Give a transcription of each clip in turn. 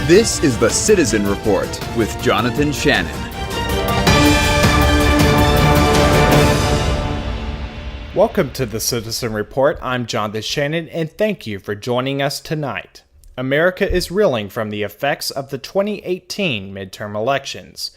This is the Citizen Report with Jonathan Shannon. Welcome to the Citizen Report. I'm Jonathan Shannon, and thank you for joining us tonight. America is reeling from the effects of the 2018 midterm elections.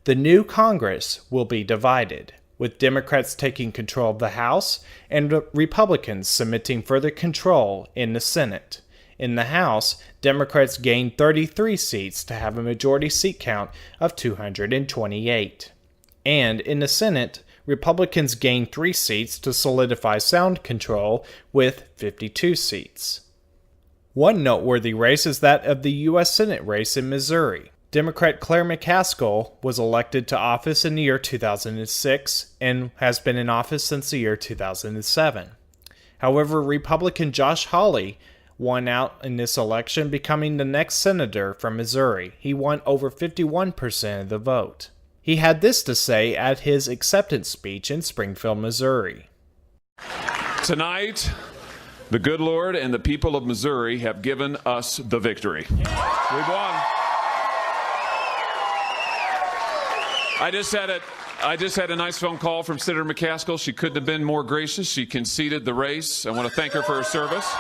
The new Congress will be divided, with Democrats taking control of the House and Republicans cementing further control in the Senate. In the House, Democrats gained 33 seats to have a majority seat count of 228. And in the Senate, Republicans gained 3 seats to solidify sound control with 52 seats. One noteworthy race is that of the U.S. Senate race in Missouri. Democrat Claire McCaskill was elected to office in the year 2006 and has been in office since the year 2007. However, Republican Josh Hawley won out in this election, becoming the next senator from Missouri. He won over 51% of the vote. He had this to say at his acceptance speech in Springfield, Missouri. Tonight, the good Lord and the people of Missouri have given us the victory. We've won. I just had a nice phone call from Senator McCaskill. She couldn't have been more gracious. She conceded the race. I want to thank her for her service.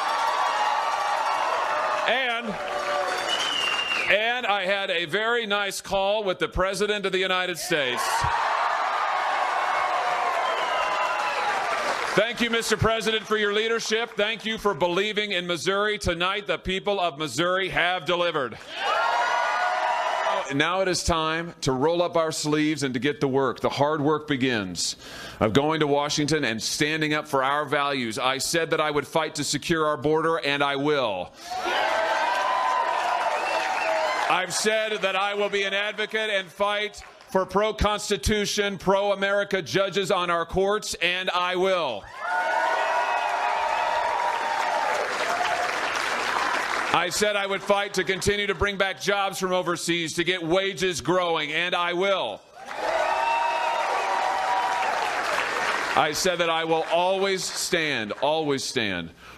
And I had a very nice call with the President of the United States. Thank you, Mr. President, for your leadership. Thank you for believing in Missouri. Tonight, the people of Missouri have delivered. Now it is time to roll up our sleeves and to get to work. The hard work begins of going to Washington and standing up for our values. I said that I would fight to secure our border, and I will. I've said that I will be an advocate and fight for pro-Constitution, pro-America judges on our courts, and I will. I said I would fight to continue to bring back jobs from overseas, to get wages growing, and I will. I said that I will always stand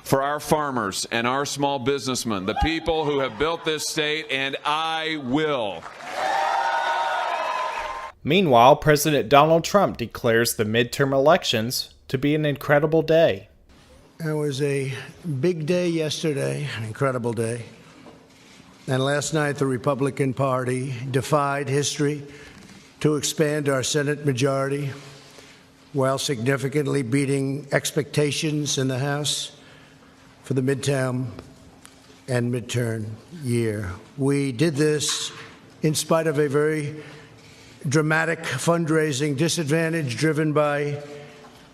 for our farmers and our small businessmen, the people who have built this state, and I will. Meanwhile, President Donald Trump declares the midterm elections to be an incredible day. It was a big day yesterday, an incredible day. And last night, the Republican Party defied history to expand our Senate majority while significantly beating expectations in the House for the midterm and midterm year. We did this in spite of a very dramatic fundraising disadvantage driven by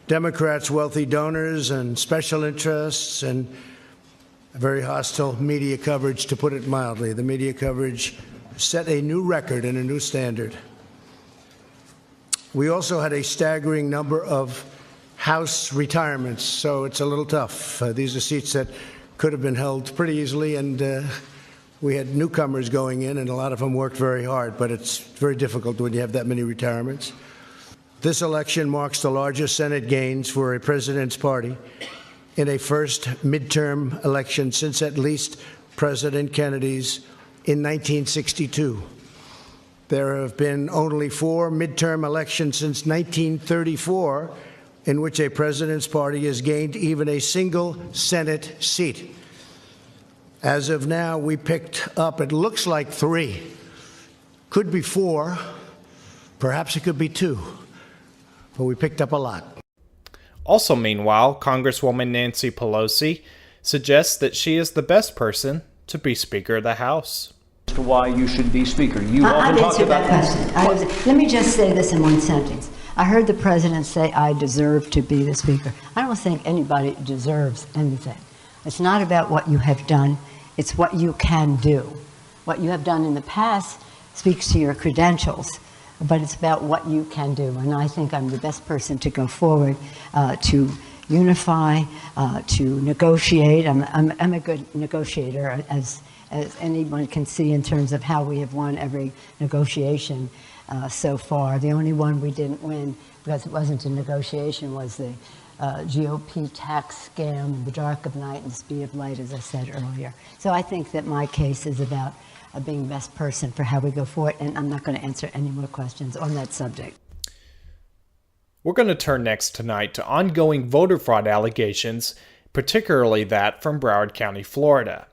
Democrats' wealthy donors and special interests and very hostile media coverage, to put it mildly. The media coverage set a new record and a new standard. We also had a staggering number of House retirements, so it's a little tough. These are seats that could have been held pretty easily, and we had newcomers going in, and a lot of them worked very hard, but it's very difficult when you have that many retirements. This election marks the largest Senate gains for a president's party in a first midterm election since at least President Kennedy's in 1962. There have been only 4 midterm elections since 1934 in which a president's party has gained even a single Senate seat. As of now, we picked up, it looks like 3. Could be 4, perhaps it could be 2, but we picked up a lot. Also, meanwhile, Congresswoman Nancy Pelosi suggests that she is the best person to be Speaker of the House. As to why you should be Speaker. You often talk about that. Let me just say this in one sentence. I heard the President say, I deserve to be the Speaker. I don't think anybody deserves anything. It's not about what you have done. It's what you can do. What you have done in the past speaks to your credentials, but it's about what you can do. And I think I'm the best person to go forward to unify, to negotiate. I'm a good negotiator, as anyone can see in terms of how we have won every negotiation so far. The only one we didn't win, because it wasn't a negotiation, was the GOP tax scam in the dark of night and speed of light, as I said earlier. So I think that my case is about being best person for how we go forward, and I'm not going to answer any more questions on that subject. We're going to turn next tonight to ongoing voter fraud allegations, particularly that from Broward County, Florida.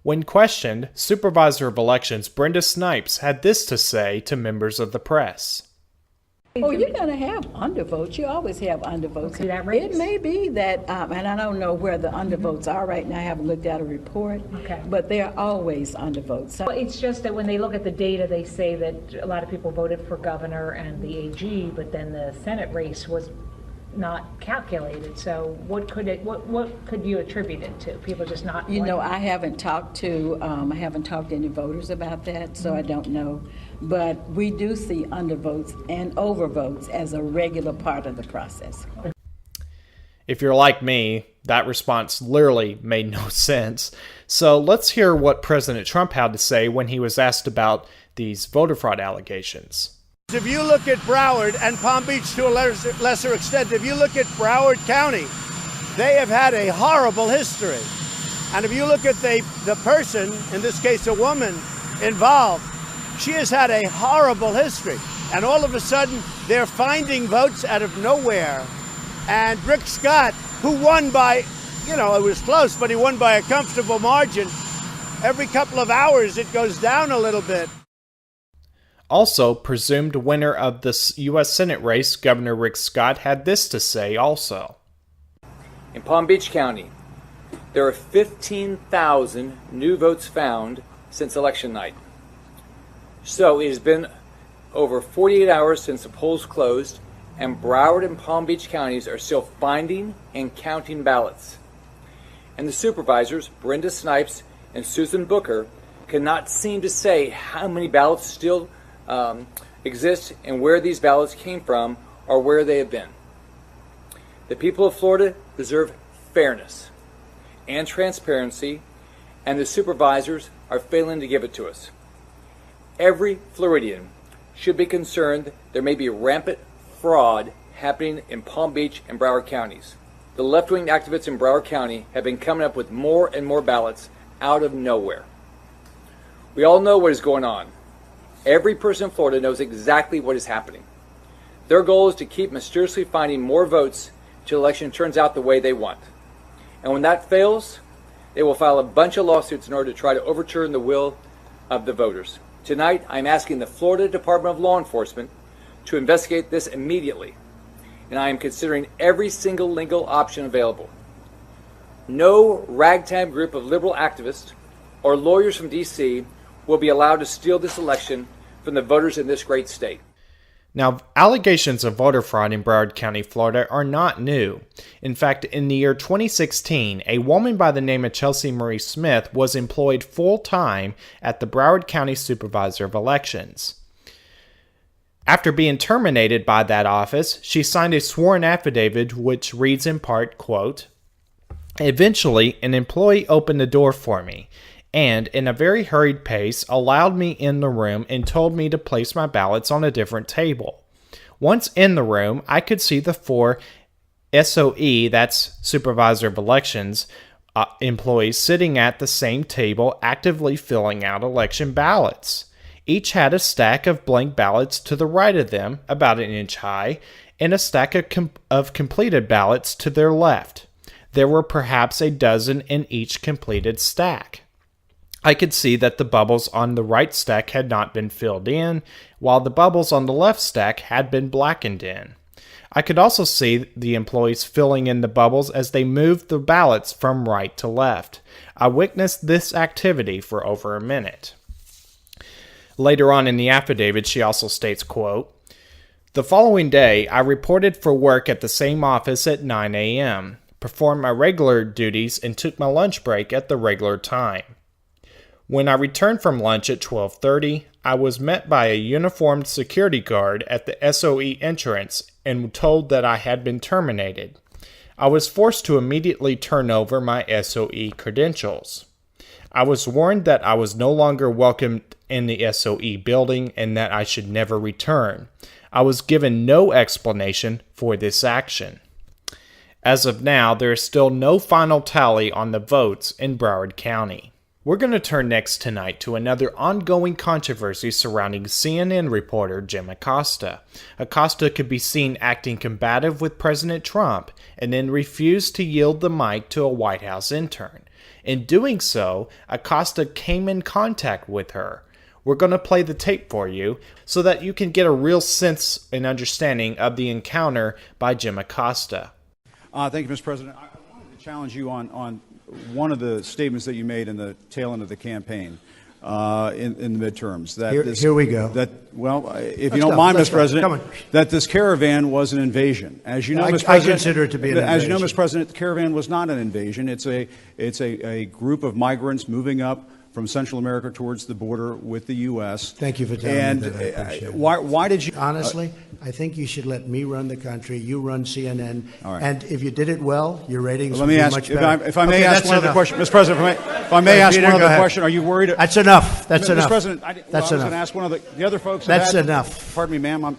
When questioned, Supervisor of Elections Brenda Snipes had this to say to members of the press. Oh, you're going to have undervotes. You always have undervotes. See that race? It may be that, and I don't know where the undervotes are right now. I haven't looked at a report. Okay. But they're always undervotes. So Well, it's just that when they look at the data, they say that a lot of people voted for governor and the AG, but then the Senate race was not calculated. So what could you attribute it to? People just not. you know, I haven't talked to any voters about that, so I don't know. But we do see undervotes and overvotes as a regular part of the process. If you're like me, that response literally made no sense. So let's hear what President Trump had to say when he was asked about these voter fraud allegations. If you look at Broward and Palm Beach to a lesser extent, if you look at Broward County, they have had a horrible history. And if you look at the person, in this case a woman, involved, she has had a horrible history. And all of a sudden, they're finding votes out of nowhere. And Rick Scott, who won by, it was close, but he won by a comfortable margin. Every couple of hours, it goes down a little bit. Also, presumed winner of the U.S. Senate race, Governor Rick Scott, had this to say also. In Palm Beach County, there are 15,000 new votes found since election night. So it has been over 48 hours since the polls closed, and Broward and Palm Beach counties are still finding and counting ballots. And the supervisors, Brenda Snipes and Susan Booker, cannot seem to say how many ballots still exist and where these ballots came from or where they have been. The people of Florida deserve fairness and transparency, and the supervisors are failing to give it to us. Every Floridian should be concerned there may be rampant fraud happening in Palm Beach and Broward counties. The left-wing activists in Broward County have been coming up with more and more ballots out of nowhere. We all know what is going on. Every person in Florida knows exactly what is happening. Their goal is to keep mysteriously finding more votes till the election turns out the way they want. And when that fails, they will file a bunch of lawsuits in order to try to overturn the will of the voters. Tonight, I'm asking the Florida Department of Law Enforcement to investigate this immediately, and I am considering every single legal option available. No ragtag group of liberal activists or lawyers from D.C. will be allowed to steal this election from the voters in this great state. Now, allegations of voter fraud in Broward County, Florida are not new. In fact, in the year 2016, a woman by the name of Chelsea Marie Smith was employed full-time at the Broward County Supervisor of Elections. After being terminated by that office, she signed a sworn affidavit which reads in part, quote, "Eventually, an employee opened the door for me and, in a very hurried pace, allowed me in the room and told me to place my ballots on a different table. Once in the room, I could see the 4 SOE, that's Supervisor of Elections, employees sitting at the same table actively filling out election ballots. Each had a stack of blank ballots to the right of them, about an inch high, and a stack of completed ballots to their left. There were perhaps a dozen in each completed stack. I could see that the bubbles on the right stack had not been filled in, while the bubbles on the left stack had been blackened in. I could also see the employees filling in the bubbles as they moved the ballots from right to left. I witnessed this activity for over a minute." Later on in the affidavit, she also states, quote, "The following day, I reported for work at the same office at 9 a.m., performed my regular duties, and took my lunch break at the regular time. When I returned from lunch at 12:30, I was met by a uniformed security guard at the SOE entrance and told that I had been terminated. I was forced to immediately turn over my SOE credentials. I was warned that I was no longer welcomed in the SOE building and that I should never return. I was given no explanation for this action. As of now, there is still no final tally on the votes in Broward County." We're going to turn next tonight to another ongoing controversy surrounding CNN reporter Jim Acosta. Acosta could be seen acting combative with President Trump and then refused to yield the mic to a White House intern. In doing so, Acosta came in contact with her. We're going to play the tape for you so that you can get a real sense and understanding of the encounter by Jim Acosta. Thank you, Mr. President. I wanted to challenge you on one of the statements that you made in the tail end of the campaign in the midterms. Here we go. If you don't mind, Mr. President, that this caravan was an invasion. As you know, Mr. President, I consider it to be an invasion. As you know, Mr. President, the caravan was not an invasion. It's a group of migrants moving up from Central America towards the border with the U.S. Thank you for telling me that. I appreciate it. Why did you... Honestly, I think you should let me run the country. You run CNN. All right. And if you did it well, your ratings Let would me be ask, much better. if I may ask one other question. Mr. President, if I may ask one other question, are you worried... That's enough. That's enough. Mr. President, I was going to ask one of the other folks... That's enough. Pardon me, ma'am.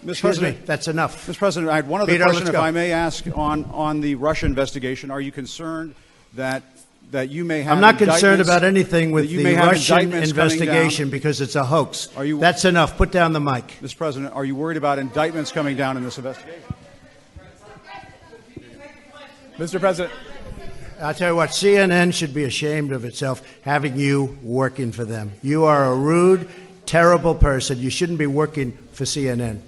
Mr. President, that's enough. Mr. President, I had one other question, if I may ask, on the Russia investigation. Are you concerned that you may have... I'm not concerned about anything with the Russian investigation because it's a hoax. That's enough. Put down the mic. Mr. President, are you worried about indictments coming down in this investigation? Mr. President. I'll tell you what, CNN should be ashamed of itself having you working for them. You are a rude, terrible person. You shouldn't be working for CNN.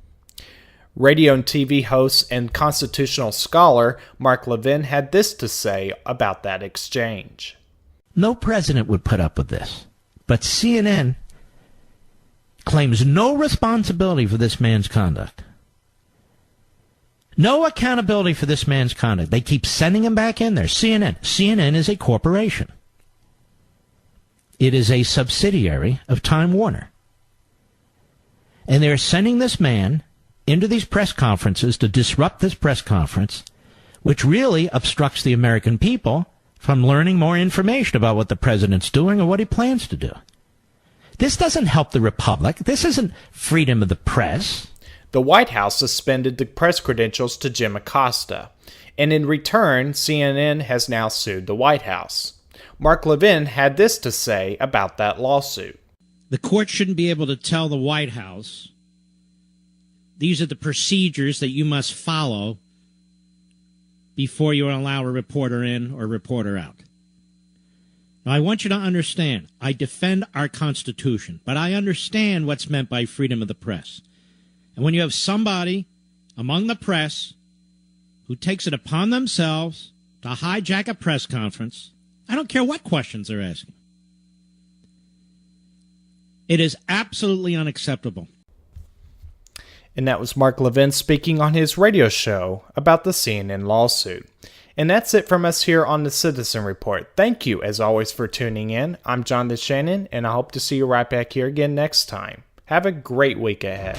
Radio and TV host and constitutional scholar Mark Levin had this to say about that exchange. No president would put up with this, but CNN claims no responsibility for this man's conduct. No accountability for this man's conduct. They keep sending him back in there. CNN is a corporation. It is a subsidiary of Time Warner. And they're sending this man into these press conferences to disrupt this press conference, which really obstructs the American people from learning more information about what the president's doing or what he plans to do. This doesn't help the republic. This isn't freedom of the press. The White House suspended the press credentials to Jim Acosta, and in return, CNN has now sued the White House. Mark Levin had this to say about that lawsuit. The court shouldn't be able to tell the White House, these are the procedures that you must follow before you allow a reporter in or a reporter out. Now, I want you to understand, I defend our Constitution, but I understand what's meant by freedom of the press. And when you have somebody among the press who takes it upon themselves to hijack a press conference, I don't care what questions they're asking. It is absolutely unacceptable. And that was Mark Levin speaking on his radio show about the CNN lawsuit. And that's it from us here on the Citizen Report. Thank you, as always, for tuning in. I'm Jonathan Shannon, and I hope to see you right back here again next time. Have a great week ahead.